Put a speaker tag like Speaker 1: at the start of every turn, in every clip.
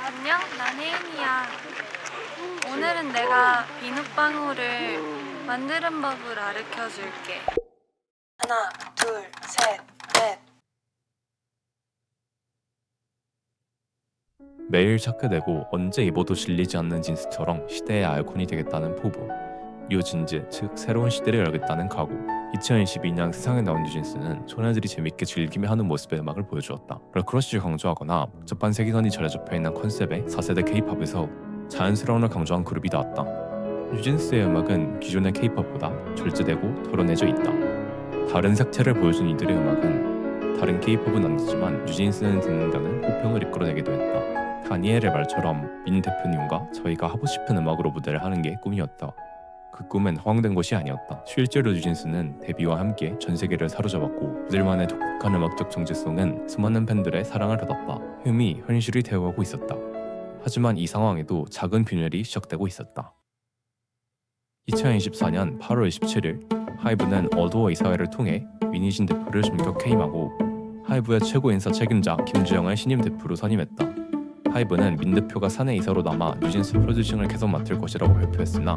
Speaker 1: 안녕, 난 혜인이야. 오늘은 내가 비눗방울을 만드는 법을 가르쳐 줄게. 하나, 둘, 셋, 넷.
Speaker 2: 매일 착해되고 언제 입어도 질리지 않는 진스처럼 시대의 아이콘이 되겠다는 포부. 뉴진즈, 즉 새로운 시대를 열겠다는 각오. 2022년 세상에 나온 뉴진스는 소녀들이 재밌게 즐기며 하는 모습의 음악을 보여주었다. 걸크러쉬를 강조하거나 복잡한 세계관이 잘 접해있는 컨셉의 4세대 K-팝에서 자연스러움을 강조한 그룹이 나왔다. 뉴진스의 음악은 기존의 K-팝보다 절제되고 덜어내져 있다. 다른 색채를 보여준 이들의 음악은 다른 K-팝은 안 되지만 뉴진스는 듣는다는 호평을 이끌어내기도 했다. 다니엘의 말처럼 민 대표님과 저희가 하고 싶은 음악으로 무대를 하는 게 꿈이었다. 그 꿈은 허황된 것이 아니었다. 실제로 뉴진스는 데뷔와 함께 전 세계를 사로잡았고 그들만의 독특한 음악적 정체성은 수많은 팬들의 사랑을 받았다. 흠이 현실이 되어가고 있었다. 하지만 이 상황에도 작은 균열이 시작되고 있었다. 2024년 8월 27일 하이브는 어도어 이사회를 통해 민희진 대표를 전격 해임하고 하이브의 최고 인사 책임자 김주영을 신임 대표로 선임했다. 하이브는 민 대표가 사내 이사로 남아 뉴진스 프로듀싱을 계속 맡을 것이라고 발표했으나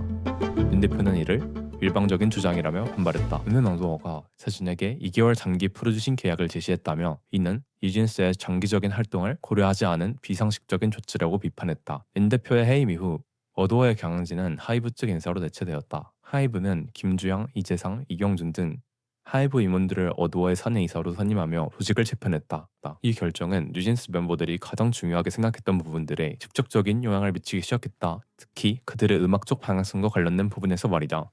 Speaker 2: 민 대표는 이를 일방적인 주장이라며 반발했다. 은은 어도어가 자신에게 2개월 장기 프로듀싱 계약을 제시했다며 이는 뉴진스의 장기적인 활동을 고려하지 않은 비상식적인 조치라고 비판했다. 민 대표의 해임 이후 어도어의 경영진은 하이브 측 인사로 대체되었다. 하이브는 김주영, 이재상, 이경준 등 하이브 임원들을 어도어의 사내 이사로 선임하며 조직을 재편했다. 이 결정은 뉴진스 멤버들이 가장 중요하게 생각했던 부분들에 직접적인 영향을 미치기 시작했다. 특히 그들의 음악적 방향성과 관련된 부분에서 말이다.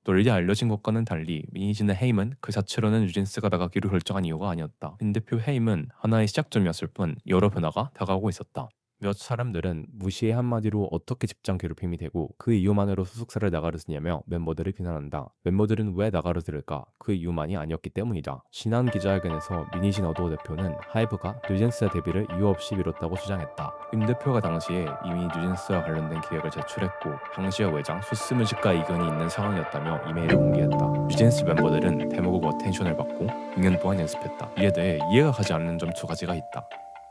Speaker 2: 널리 알려진 것과는 달리 민희진의 해임은 그 자체로는 뉴진스가 나가기로 결정한 이유가 아니었다. 민 대표 해임은 하나의 시작점이었을 뿐 여러 변화가 다가오고 있었다. 몇 사람들은 무시의 한마디로 어떻게 직장 괴롭힘이 되고 그 이유만으로 소속사를 나가르느냐며 멤버들을 비난한다. 멤버들은 왜 나가르들을까? 그 이유만이 아니었기 때문이다. 지난 기자회견에서 민희진 어도어 대표는 하이브가 뉴진스의 데뷔를 이유 없이 미뤘다고 주장했다. 임 대표가 당시에 이미 뉴진스와 관련된 기획을 제출했고 당시의 외장 소스뮤직과 이견이 있는 상황이었다며 이메일을 공개했다. 뉴진스 멤버들은 데모곡 어텐션을 받고 2년 동안 연습했다. 이에 대해 이해가 가지 않는 점 두 가지가 있다.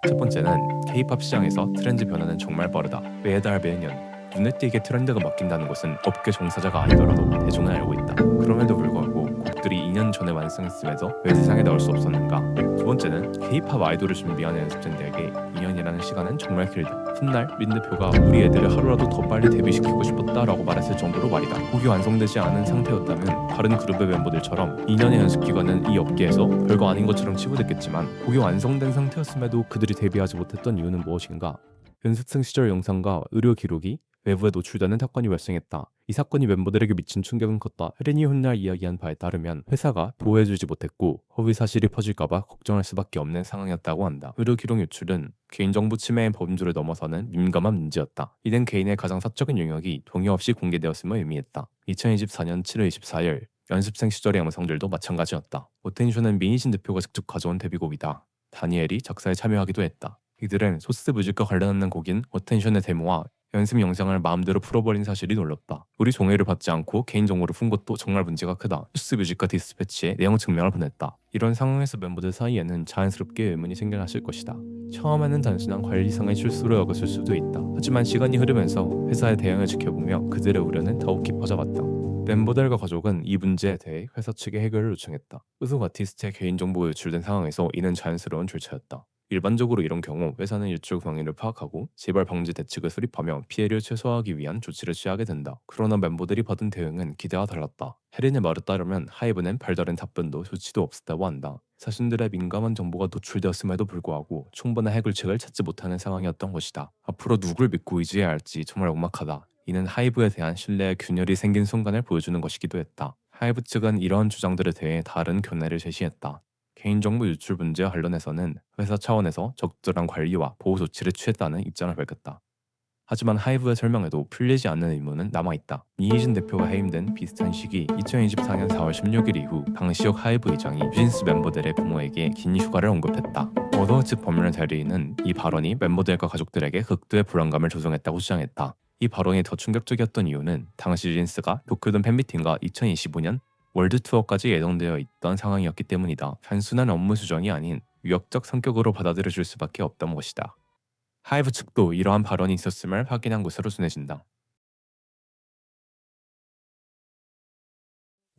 Speaker 2: 첫 번째는 K-팝 시장에서 트렌드 변화는 정말 빠르다. 매달 매년 눈에 띄게 트렌드가 바뀐다는 것은 업계 종사자가 아니더라도 대중은 알고 있다. 그럼에도 불구하고 곡들이 2년 전에 완성했음에도 왜 세상에 나올 수 없었는가? 두 번째는 K-팝 아이돌을 준비하는 연습생들에게 2년이라는 시간은 정말 길다. 훗날 민 대표가 우리 애들을 하루라도 더 빨리 데뷔시키고 싶었다라고 말했을 정도로 말이다. 곡이 완성되지 않은 상태였다면 다른 그룹의 멤버들처럼 2년의 연습 기간은 이 업계에서 별거 아닌 것처럼 치부됐겠지만 곡이 완성된 상태였음에도 그들이 데뷔하지 못했던 이유는 무엇인가? 연습생 시절 영상과 의료 기록이 외부에 노출되는 사건이 발생했다. 이 사건이 멤버들에게 미친 충격은 컸다. 혜린이 훗날 이야기한 바에 따르면 회사가 보호해주지 못했고 허위 사실이 퍼질까봐 걱정할 수밖에 없는 상황이었다고 한다. 의료 기록 유출은 개인정보 침해의 범주를 넘어서는 민감한 문제였다. 이는 개인의 가장 사적인 영역이 동의 없이 공개되었음을 의미했다. 2024년 7월 24일 연습생 시절의 영상들도 마찬가지였다. 어텐션은 민희진 대표가 직접 가져온 데뷔곡이다. 다니엘이 작사에 참여하기도 했다. 이들은 소스 뮤직과 관련하는 곡인 어텐션의 데모와 연습 영상을 마음대로 풀어버린 사실이 놀랍다. 우리 동의를 받지 않고 개인정보를 푼 것도 정말 문제가 크다. 소스 뮤직과 디스패치에 내용 증명을 보냈다. 이런 상황에서 멤버들 사이에는 자연스럽게 의문이 생겨났을 것이다. 처음에는 단순한 관리상의 실수로 여겼을 수도 있다. 하지만 시간이 흐르면서 회사의 대응을 지켜보며 그들의 우려는 더욱 깊어져갔다. 멤버들과 가족은 이 문제에 대해 회사 측에 해결을 요청했다. 소속 아티스트의 개인정보가 유출된 상황에서 이는 자연스러운 절차였다. 일반적으로 이런 경우 회사는 유출 경위를 파악하고 재발 방지 대책을 수립하며 피해를 최소화하기 위한 조치를 취하게 된다. 그러나 멤버들이 받은 대응은 기대와 달랐다. 혜린의 말에 따르면 하이브는 별다른 답변도 조치도 없었다고 한다. 자신들의 민감한 정보가 노출되었음에도 불구하고 충분한 해결책을 찾지 못하는 상황이었던 것이다. 앞으로 누굴 믿고 의지해야 할지 정말 막막하다. 이는 하이브에 대한 신뢰의 균열이 생긴 순간을 보여주는 것이기도 했다. 하이브 측은 이러한 주장들에 대해 다른 견해를 제시했다. 개인정보 유출 문제와 관련해서는 회사 차원에서 적절한 관리와 보호 조치를 취했다는 입장을 밝혔다. 하지만 하이브의 설명에도 풀리지 않는 의문은 남아있다. 이희진 대표가 해임된 비슷한 시기 2024년 4월 16일 이후 방시혁 하이브 의장이 뉴진스 멤버들의 부모에게 긴 휴가를 언급했다. 어도어 측 법률 대리인은 이 발언이 멤버들과 가족들에게 극도의 불안감을 조성했다고 주장했다. 이 발언이 더 충격적이었던 이유는 당시 뉴진스가 도쿄돔 팬미팅과 2025년 월드 투어까지 예정되어 있던 상황이었기 때문이다. 단순한 업무 수정이 아닌 위협적 성격으로 받아들여질 수밖에 없던 것이다. 하이브 측도 이러한 발언이 있었음을 확인한 것으로 전해진다.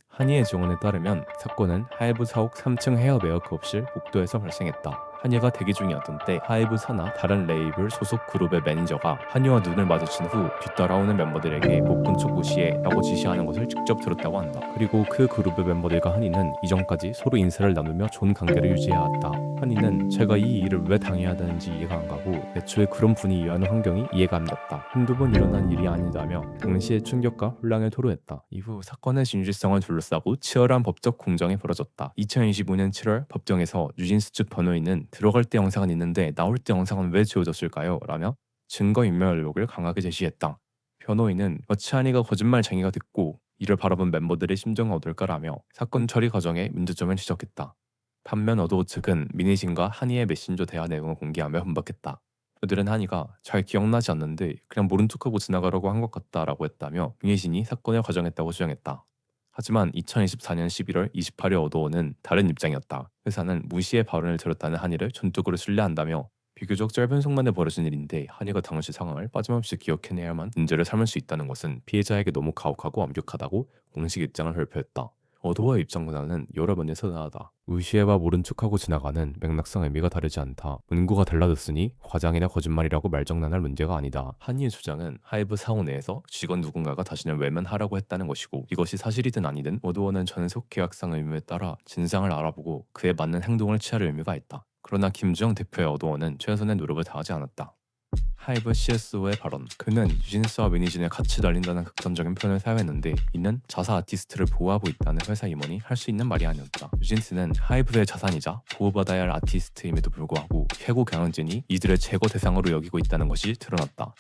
Speaker 2: 한이의 증언에 따르면 사건은 하이브 사옥 3층 헤어베어 급실 복도에서 발생했다. 한이가 대기 중이었던 때 하이브 산하 다른 레이블 소속 그룹의 매니저가 한이와 눈을 마주친 후 뒤따라오는 멤버들에게 못 본 척 무시해 라고 지시하는 것을 직접 들었다고 한다. 그리고 그 그룹의 멤버들과 한이는 이전까지 서로 인사를 나누며 좋은 관계를 유지해왔다. 한이는 제가 이 일을 왜 당해야 되는지 이해가 안 가고 애초에 그런 분이 이해하는 환경이 이해가 안 갔다. 한두 번 일어난 일이 아니다며 당시의 충격과 혼란을 토로했다. 이후 사건의 진실성을 둘러싸고 치열한 법적 공정이 벌어졌다. 2025년 7월 법정에서 뉴진스 측 변호인은 들어갈 때 영상은 있는데 나올 때 영상은 왜 지워졌을까요? 라며 증거인멸 의혹을 강하게 제시했다. 변호인은 여치한이가 거짓말쟁이가 됐고 이를 바라본 멤버들의 심정은 어떨까라며 사건 처리 과정에 문제점을 지적했다. 반면 어도우 측은 미니진과 한이의 메신저 대화 내용을 공개하며 반박했다. 그들은 한이가 잘 기억나지 않는데 그냥 모른 척하고 지나가려고 한 것 같다라고 했다며 미니진이 사건을 과정했다고 주장했다. 하지만 2024년 11월 28일 어도우는 다른 입장이었다. 회사는 무시의 발언을 들었다는 한이를 전적으로 신뢰한다며 비교적 짧은 속만에 벌어진 일인데 한이가 당시 상황을 빠짐없이 기억해내야만 문제를 삼을 수 있다는 것은 피해자에게 너무 가혹하고 엄격하다고 공식 입장을 발표했다. 어도우의 입장보다는 여러 면에서 나아다. 무시해봐 모른 척하고 지나가는 맥락상 의미가 다르지 않다. 문구가 달라졌으니 과장이나 거짓말이라고 말장난할 문제가 아니다. 한이의 주장은 하이브 사원 내에서 직원 누군가가 자신을 외면하라고 했다는 것이고 이것이 사실이든 아니든 어도우는 전속 계약상 의무에 따라 진상을 알아보고 그에 맞는 행동을 취할 의무가 있다. 그러나 김주영 대표의 어도우는 최선의 노력을 다하지 않았다. 하이브 CSO의 발언. 그는 뉴진스와 미니진을 같이 달린다는 극단적인 표현을 사용했는데 이는 자사 아티스트를 보호하고 있다는 회사 임원이 할 수 있는 말이 아니었다. 뉴진스는 하이브의 자산이자 보호받아야 할 아티스트임에도 불구하고 최고 경영진이 이들을 제거 대상으로 여기고 있다는 것이 드러났다.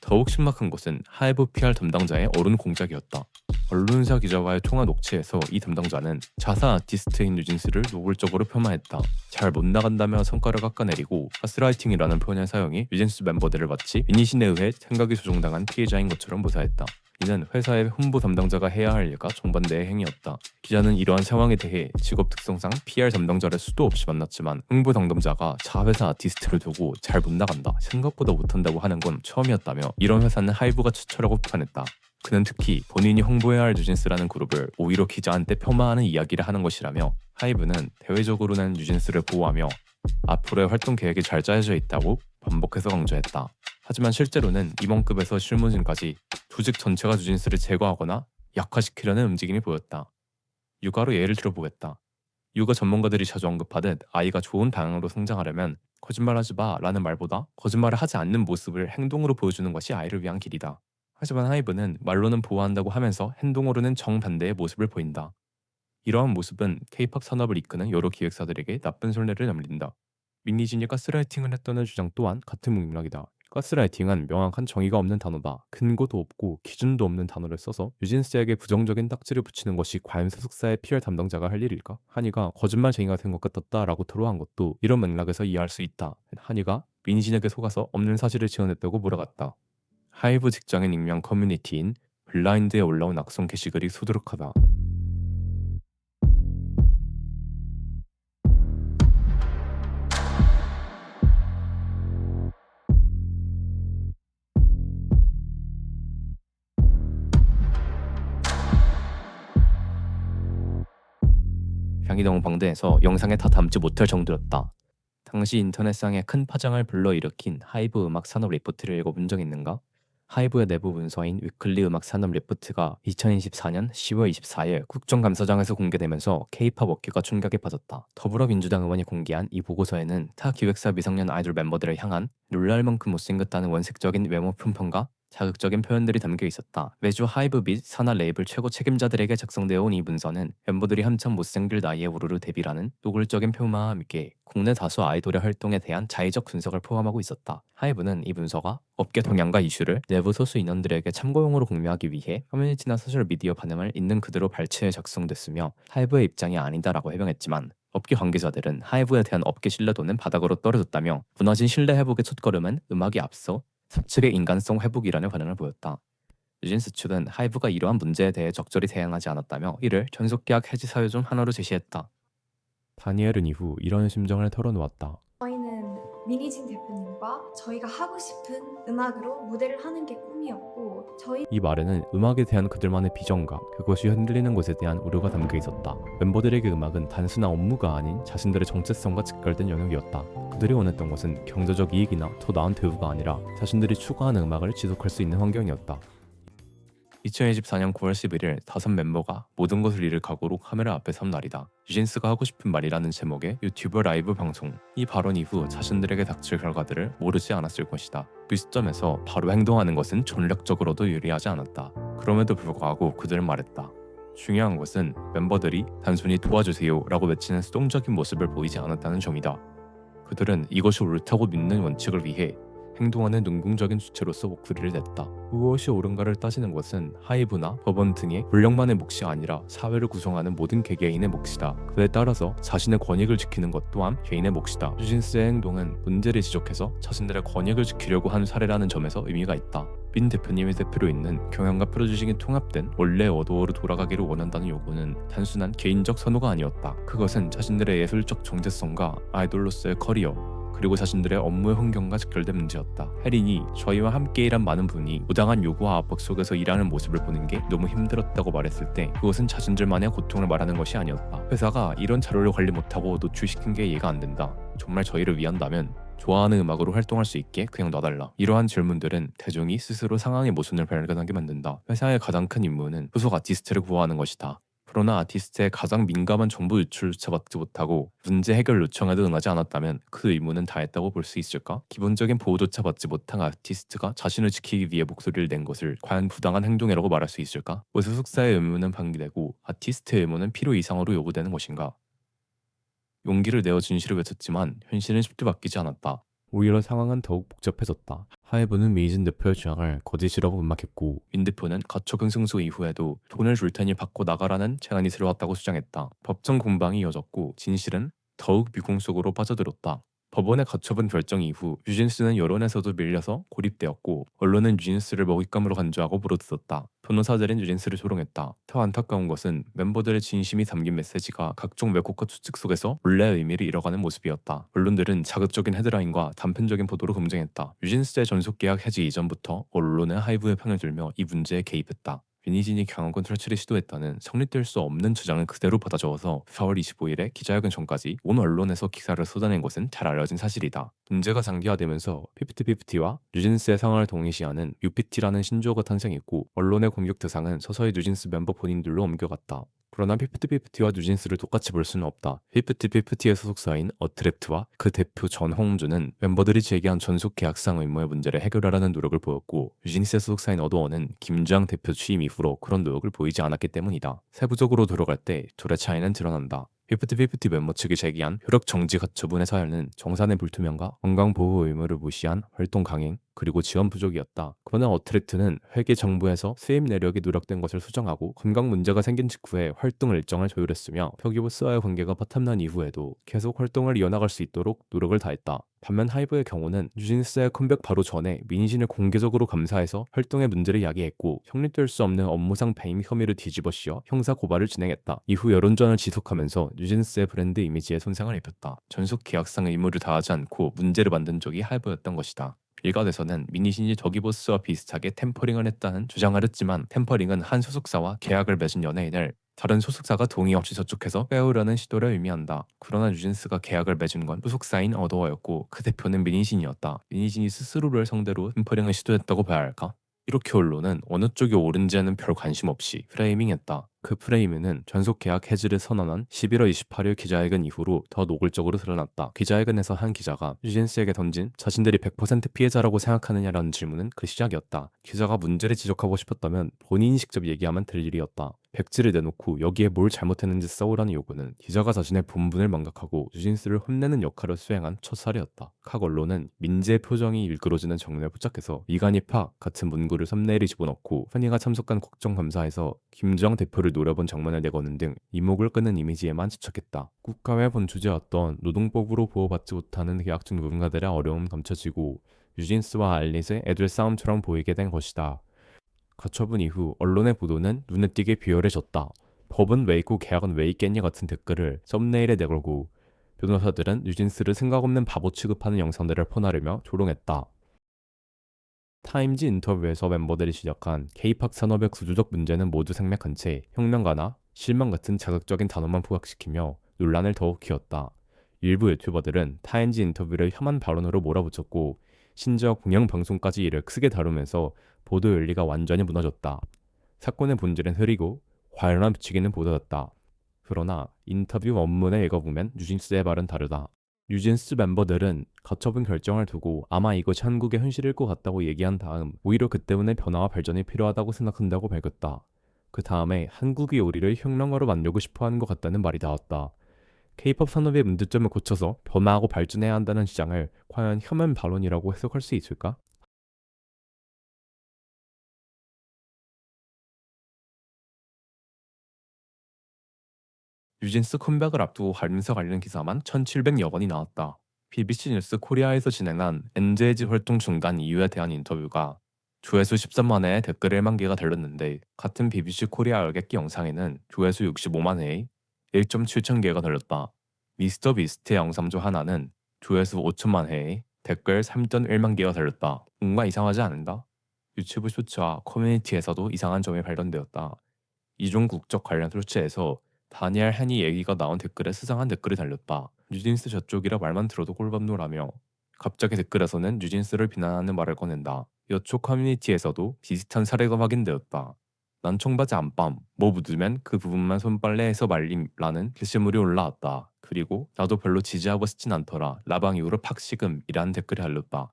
Speaker 2: 더욱 심각한 것은 하이브 PR 담당자의 어른 공작이었다. 언론사 기자와의 통화 녹취에서 이 담당자는 자사 아티스트인 뉴진스를 노골적으로 폄하했다. 잘 못 나간다며 성과를 깎아내리고 가스라이팅이라는 표현의 사용이 뉴진스 멤버들을 마치 미니신에 의해 생각이 조종당한 피해자인 것처럼 묘사했다. 이는 회사의 홍보 담당자가 해야 할 일과 정반대의 행위였다. 기자는 이러한 상황에 대해 직업 특성상 PR 담당자를 수도 없이 만났지만 홍보 담당자가 자회사 아티스트를 두고 잘 못 나간다, 생각보다 못한다고 하는 건 처음이었다며 이런 회사는 하이브가 추천하고 비판했다. 그는 특히 본인이 홍보해야 할 뉴진스라는 그룹을 오히려 기자한테 폄하하는 이야기를 하는 것이라며 하이브는 대외적으로는 뉴진스를 보호하며 앞으로의 활동 계획이 잘 짜여져 있다고 반복해서 강조했다. 하지만 실제로는 임원급에서 실무진까지 조직 전체가 뉴진스를 제거하거나 약화시키려는 움직임이 보였다. 육아로 예를 들어보겠다. 육아 전문가들이 자주 언급하듯 아이가 좋은 방향으로 성장하려면 거짓말하지 마 라는 말보다 거짓말을 하지 않는 모습을 행동으로 보여주는 것이 아이를 위한 길이다. 하지만 하이브는 말로는 보호한다고 하면서 행동으로는 정반대의 모습을 보인다. 이러한 모습은 K-팝 산업을 이끄는 여러 기획사들에게 나쁜 손해를 남긴다. 미니진이 가스라이팅을 했다는 주장 또한 같은 맥락이다. 가스라이팅은 명확한 정의가 없는 단어다. 근거도 없고 기준도 없는 단어를 써서 뉴진스에게 부정적인 딱지를 붙이는 것이 과연 소속사의 PR 담당자가 할 일일까? 한이가 거짓말쟁이가 된 것 같았다라고 토로한 것도 이런 맥락에서 이해할 수 있다. 한이가 미니진에게 속아서 없는 사실을 지어냈다고 몰아갔다. 하이브 직장인 익명 커뮤니티인 블라인드에 올라온 악성 게시글이 수두룩하다. 향이동 방대에서 영상에 다 담지 못할 정도였다. 당시 인터넷상에 큰 파장을 불러일으킨 하이브 음악 산업 리포트를 읽어본 적 있는가? 하이브의 내부 문서인 위클리 음악 산업 리포트가 2024년 10월 24일 국정감사장에서 공개되면서 K-팝 업계가 충격에 빠졌다. 더불어민주당 의원이 공개한 이 보고서에는 타 기획사 미성년 아이돌 멤버들을 향한 놀랄 만큼 못생겼다는 원색적인 외모 품평과 자극적인 표현들이 담겨 있었다. 매주 하이브 및 산하 레이블 최고 책임자들에게 작성되어 온 이 문서는 멤버들이 한참 못생길 나이에 우르르 데뷔라는 노골적인 표현과 함께 국내 다수 아이돌의 활동에 대한 자의적 분석을 포함하고 있었다. 하이브는 이 문서가 업계 동향과 이슈를 내부 소수 인원들에게 참고용으로 공유하기 위해 커뮤니티나 소셜미디어 반응을 있는 그대로 발췌해 작성됐으며 하이브의 입장이 아니다라고 해명했지만 업계 관계자들은 하이브에 대한 업계 신뢰도는 바닥으로 떨어졌다며 무너진 신뢰 회복의 첫걸음은 음악이 앞서 사측의 인간성 회복이라는 반응을 보였다. 뉴진스 측은 하이브가 이러한 문제에 대해 적절히 대응하지 않았다며 이를 전속계약 해지 사유 중 하나로 제시했다. 다니엘은 이후 이런 심정을 털어놓았다.
Speaker 3: 저희는 미니진 대표님 음악들과 저희가 하고 싶은 음악으로 무대를 하는 게 꿈이었고 저희
Speaker 2: 이 말에는 음악에 대한 그들만의 비전과 그것이 흔들리는 것에 대한 우려가 담겨 있었다. 멤버들에게 음악은 단순한 업무가 아닌 자신들의 정체성과 직결된 영역이었다. 그들이 원했던 것은 경제적 이익이나 더 나은 대우가 아니라 자신들이 추구하는 음악을 지속할 수 있는 환경이었다. 2024년 9월 11일 5멤버가 모든 것을 잃을 각오로 카메라 앞에 선 날이다. 뉴진스가 하고 싶은 말이라는 제목의 유튜브 라이브 방송. 이 발언 이후 자신들에게 닥칠 결과들을 모르지 않았을 것이다. 그 시점에서 바로 행동하는 것은 전략적으로도 유리하지 않았다. 그럼에도 불구하고 그들은 말했다. 중요한 것은 멤버들이 단순히 도와주세요 라고 외치는 수동적인 모습을 보이지 않았다는 점이다. 그들은 이것이 옳다고 믿는 원칙을 위해 행동하는 능동적인 주체로서 목소리를 냈다. 무엇이 옳은가를 따지는 것은 하이브나 법원 등의 권력만의 몫이 아니라 사회를 구성하는 모든 개개인의 몫이다. 그에 따라서 자신의 권익을 지키는 것 또한 개인의 몫이다. 뉴진스의 행동은 문제를 지적해서 자신들의 권익을 지키려고 한 사례라는 점에서 의미가 있다. 민 대표님의 대표로 있는 경영과 프로듀싱이 통합된 원래 어도어로 돌아가기를 원한다는 요구는 단순한 개인적 선호가 아니었다. 그것은 자신들의 예술적 정체성과 아이돌로서의 커리어 그리고 자신들의 업무의 환경과 직결된 문제였다. 혜린이 저희와 함께 일한 많은 분이 부당한 요구와 압박 속에서 일하는 모습을 보는 게 너무 힘들었다고 말했을 때 그것은 자신들만의 고통을 말하는 것이 아니었다. 회사가 이런 자료를 관리 못하고 노출시킨 게 이해가 안 된다. 정말 저희를 위한다면 좋아하는 음악으로 활동할 수 있게 그냥 놔달라. 이러한 질문들은 대중이 스스로 상황의 모순을 발견하게 만든다. 회사의 가장 큰 임무는 소속 아티스트를 구호하는 것이다. 그러나 아티스트의 가장 민감한 정보 유출조차 받지 못하고 문제 해결 요청에도 응하지 않았다면 그 의무는 다했다고 볼 수 있을까? 기본적인 보호조차 받지 못한 아티스트가 자신을 지키기 위해 목소리를 낸 것을 과연 부당한 행동이라고 말할 수 있을까? 왜 소속사의 의무는 방기되고 아티스트의 의무는 필요 이상으로 요구되는 것인가? 용기를 내어 진실을 외쳤지만 현실은 쉽게 바뀌지 않았다. 오히려 상황은 더욱 복잡해졌다. 하이브는 메이진 대표의 주장을 거짓이라고 음악했고 민 대표는 가처분 승소 이후에도 돈을 줄 테니 받고 나가라는 제안이 들어왔다고 주장했다. 법정 공방이 이어졌고 진실은 더욱 미궁 속으로 빠져들었다. 법원의 가처분 결정 이후 뉴진스는 여론에서도 밀려서 고립되었고 언론은 뉴진스를 먹잇감으로 간주하고 물어뜯었다. 변호사들은 뉴진스를 조롱했다. 더 안타까운 것은 멤버들의 진심이 담긴 메시지가 각종 왜곡과 추측 속에서 본래의 의미를 잃어가는 모습이었다. 언론들은 자극적인 헤드라인과 단편적인 보도로 검증했다. 뉴진스의 전속계약 해지 이전부터 언론은 하이브의 편을 들며 이 문제에 개입했다. 윤희진이 경영권 탈출을 시도했다는 성립될 수 없는 주장을 그대로 받아 적어서 4월 25일에 기자회견 전까지 온 언론에서 기사를 쏟아낸 것은 잘 알려진 사실이다. 문제가 장기화되면서 피프티피프티와 뉴진스의 상황을 동일시하는 UPT라는 신조어가 탄생했고 언론의 공격 대상은 서서히 뉴진스 멤버 본인들로 옮겨갔다. 그러나 피프티피프티와 뉴진스를 똑같이 볼 수는 없다. 피프티피프티의 소속사인 어트랩트와 그 대표 전홍준은 멤버들이 제기한 전속 계약상 의무의 문제를 해결하라는 노력을 보였고 뉴진스의 소속사인 어도어는 김주영 대표 취임 이후로 그런 노력을 보이지 않았기 때문이다. 세부적으로 들어갈 때 둘의 차이는 드러난다. 피프티피프티 멤버 측이 제기한 효력 정지 가처분의 사연은 정산의 불투명과 건강보호 의무를 무시한 활동 강행 그리고 지원 부족이었다. 그러나 어트랙트는 회계 정부에서 수입 내력이 누락된 것을 수정하고 건강 문제가 생긴 직후에 활동 일정을 조율했으며 표기부스와의 관계가 파탄난 이후에도 계속 활동을 이어나갈 수 있도록 노력을 다했다. 반면 하이브의 경우는 뉴진스의 컴백 바로 전에 민희진을 공개적으로 감사해서 활동의 문제를 야기했고 성립될 수 없는 업무상 배임 혐의를 뒤집어 씌워 형사 고발을 진행했다. 이후 여론전을 지속하면서 뉴진스의 브랜드 이미지에 손상을 입혔다. 전속 계약상 의무를 다하지 않고 문제를 만든 적이 하이브였던 것이다. 일각에서는 민희진이 더기보스와 비슷하게 템퍼링을 했다는 주장을 했지만 템퍼링은 한 소속사와 계약을 맺은 연예인을 다른 소속사가 동의 없이 저축해서 빼오려는 시도를 의미한다. 그러나 뉴진스가 계약을 맺은 건 소속사인 어도어였고 그 대표는 민희진이었다. 민희진이 스스로를 상대로 템퍼링을 시도했다고 봐야 할까? 이렇게 언론은 어느 쪽이 옳은지에는 별 관심 없이 프레이밍했다. 그 프레이밍은 전속 계약 해지를 선언한 11월 28일 기자회견 이후로 더 노골적으로 드러났다. 기자회견에서 한 기자가 뉴진스에게 던진 자신들이 100% 피해자라고 생각하느냐라는 질문은 그 시작이었다. 기자가 문제를 지적하고 싶었다면 본인이 직접 얘기하면 될 일이었다. 백지를 내놓고 여기에 뭘 잘못했는지 써오라는 요구는 기자가 자신의 본분을 망각하고 뉴진스를 혼내는 역할을 수행한 첫 사례였다. 각 언론은 민재의 표정이 일그러지는 정면을 포착해서 이간희 파 같은 문구를 썸네일에 집어넣고 환희가 참석한 국정감사에서 김주영 대표를 노려본 장면을 내거는 등 이목을 끄는 이미지에만 집착했다. 국가의 본 주제였던 노동법으로 보호받지 못하는 계약 중 누군가들의 어려움 감춰지고 뉴진스와 알릿의 애들 싸움처럼 보이게 된 것이다. 가처분 이후 언론의 보도는 눈에 띄게 비열해졌다. 법은 왜 있고 계약은 왜 있겠냐 같은 댓글을 썸네일에 내걸고 변호사들은 뉴진스를 생각 없는 바보 취급하는 영상들을 퍼나르며 조롱했다. 타임지 인터뷰에서 멤버들이 지적한 K-팝 산업의 구조적 문제는 모두 생략한 채 혁명가나 실망 같은 자극적인 단어만 부각시키며 논란을 더욱 키웠다. 일부 유튜버들은 타임지 인터뷰를 혐한 발언으로 몰아붙였고 심지어 공영방송까지 이를 크게 다루면서 보도 윤리가 완전히 무너졌다. 사건의 본질은 흐리고 과연한 비치기는 보도였다. 그러나 인터뷰 원문을 읽어보면 뉴진스의 말은 다르다. 뉴진스 멤버들은 가처분 결정을 두고 아마 이것이 한국의 현실일 것 같다고 얘기한 다음 오히려 그 때문에 변화와 발전이 필요하다고 생각한다고 밝혔다. 그 다음에 한국이 우리를 혁명가로 만들고 싶어하는 것 같다는 말이 나왔다. K-팝 산업의 문제점을 고쳐서 변화하고 발전해야 한다는 주장을 과연 혐한 발언이라고 해석할 수 있을까? 뉴진스 컴백을 앞두고 관련해서 관련 기사만 1700여 건이 나왔다. BBC 뉴스 코리아에서 진행한 엔제이지 활동 중단 이유에 대한 인터뷰가 조회수 13만 회에 댓글 1만 개가 달렸는데 같은 BBC 코리아 열객기 영상에는 조회수 65만 회에 1.7천 개가 달렸다. 미스터 비스트의 영상 중 하나는 조회수 5천만 회에 댓글 3.1만 개가 달렸다. 뭔가 이상하지 않은가? 유튜브 쇼츠와 커뮤니티에서도 이상한 점이 발견되었다. 이중 국적 관련 쇼츠에서 다니엘 헨이 얘기가 나온 댓글에 수상한 댓글이 달렸다. 뉴진스 저쪽이라 말만 들어도 꼴밤노라며 갑자기 댓글에서는 뉴진스를 비난하는 말을 꺼낸다. 여초 커뮤니티에서도 비슷한 사례가 확인되었다. 난 청바지 안밤, 뭐 묻으면 그 부분만 손빨래해서 말림라는 게시물이 올라왔다. 그리고 나도 별로 지지하고 싶진 않더라. 라방 이후로 팍시금이라는 댓글이 달렸다.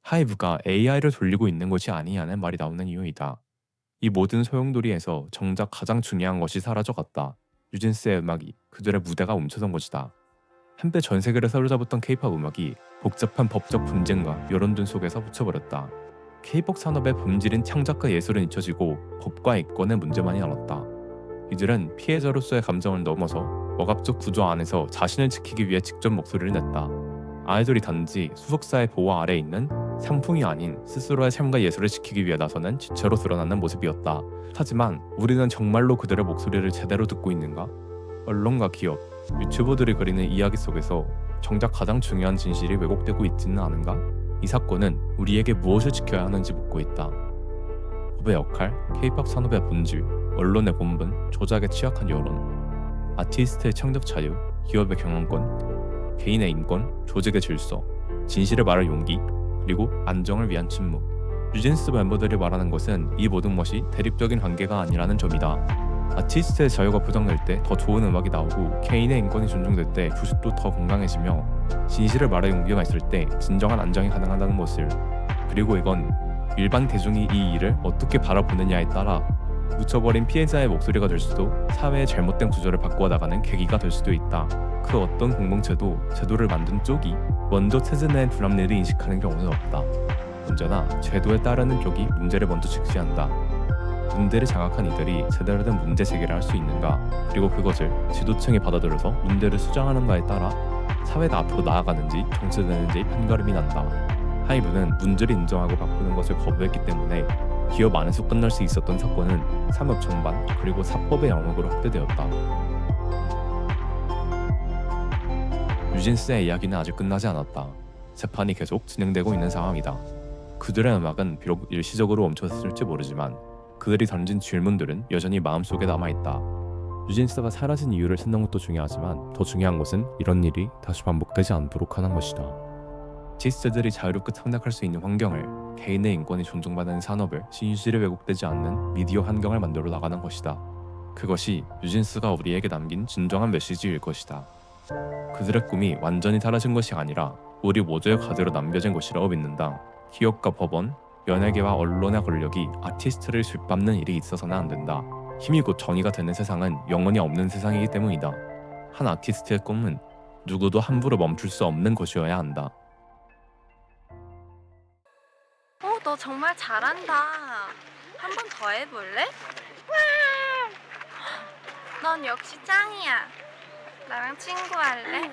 Speaker 2: 하이브가 AI를 돌리고 있는 것이 아니냐는 말이 나오는 이유이다. 이 모든 소용돌이에서 정작 가장 중요한 것이 사라져갔다. 뉴진스의 음악이 그들의 무대가 훔쳐선 것이다. 한때 전 세계를 사로잡았던 K-팝 음악이 복잡한 법적 분쟁과 여론전 속에서 묻혀버렸다. K-팝 산업의 본질인 창작과 예술은 잊혀지고 법과 인권의 문제만이 남았다. 이들은 피해자로서의 감정을 넘어서 억압적 구조 안에서 자신을 지키기 위해 직접 목소리를 냈다. 아이돌이 단지 수속사의 보호 아래에 있는 상품이 아닌 스스로의 삶과 예술을 지키기 위해 나서는 지체로 드러나는 모습이었다. 하지만 우리는 정말로 그들의 목소리를 제대로 듣고 있는가? 언론과 기업, 유튜버들이 그리는 이야기 속에서 정작 가장 중요한 진실이 왜곡되고 있지는 않은가? 이 사건은 우리에게 무엇을 지켜야 하는지 묻고 있다. 법의 역할, K-팝 산업의 본질, 언론의 본분, 조작에 취약한 여론, 아티스트의 창작 자유, 기업의 경영권, 개인의 인권, 조직의 질서, 진실을 말할 용기, 그리고 안정을 위한 침묵. 뉴진스 멤버들이 말하는 것은 이 모든 것이 대립적인 관계가 아니라는 점이다. 아티스트의 자유가 보장될 때 더 좋은 음악이 나오고 개인의 인권이 존중될 때 주식도 더 건강해지며 진실을 말할 용기가 있을 때 진정한 안정이 가능하다는 것을. 그리고 이건 일반 대중이 이 일을 어떻게 바라보느냐에 따라 묻혀버린 피해자의 목소리가 될 수도 사회의 잘못된 구조를 바꾸어 나가는 계기가 될 수도 있다. 그 어떤 공동체도 제도를 만든 쪽이 먼저 체제내의 불합리를 인식하는 경우는 없다. 언제나 제도에 따르는 쪽이 문제를 먼저 직시한다. 문제를 장악한 이들이 제대로 된 문제 제기를 할 수 있는가, 그리고 그것을 지도층이 받아들여서 문제를 수정하는가에 따라 사회가 앞으로 나아가는지 정체되는지 판가름이 난다. 하이브는 문제를 인정하고 바꾸는 것을 거부했기 때문에 기업 안에서 끝날 수 있었던 사건은 산업 전반 그리고 사법의 영역으로 확대되었다. 뉴진스의 이야기는 아직 끝나지 않았다. 재판이 계속 진행되고 있는 상황이다. 그들의 음악은 비록 일시적으로 멈췄을지 모르지만 그들이 던진 질문들은 여전히 마음속에 남아있다. 뉴진스가 사라진 이유를 찾는 것도 중요하지만 더 중요한 것은 이런 일이 다시 반복되지 않도록 하는 것이다. 아티스트들이 자유롭게 창작할 수 있는 환경을, 개인의 인권이 존중받는 산업을, 진실이 왜곡되지 않는 미디어 환경을 만들어 나가는 것이다. 그것이 뉴진스가 우리에게 남긴 진정한 메시지일 것이다. 그들의 꿈이 완전히 사라진 것이 아니라 우리 모두의 과제로 남겨진 것이라고 믿는다. 기업과 법원, 연예계와 언론의 권력이 아티스트를 짓밟는 일이 있어서는 안 된다. 힘이 곧 정의가 되는 세상은 영원히 없는 세상이기 때문이다. 한 아티스트의 꿈은 누구도 함부로 멈출 수 없는 것이어야 한다.
Speaker 1: 너 정말 잘한다. 한 번 더 해볼래? 넌 역시 짱이야. 나랑 친구할래?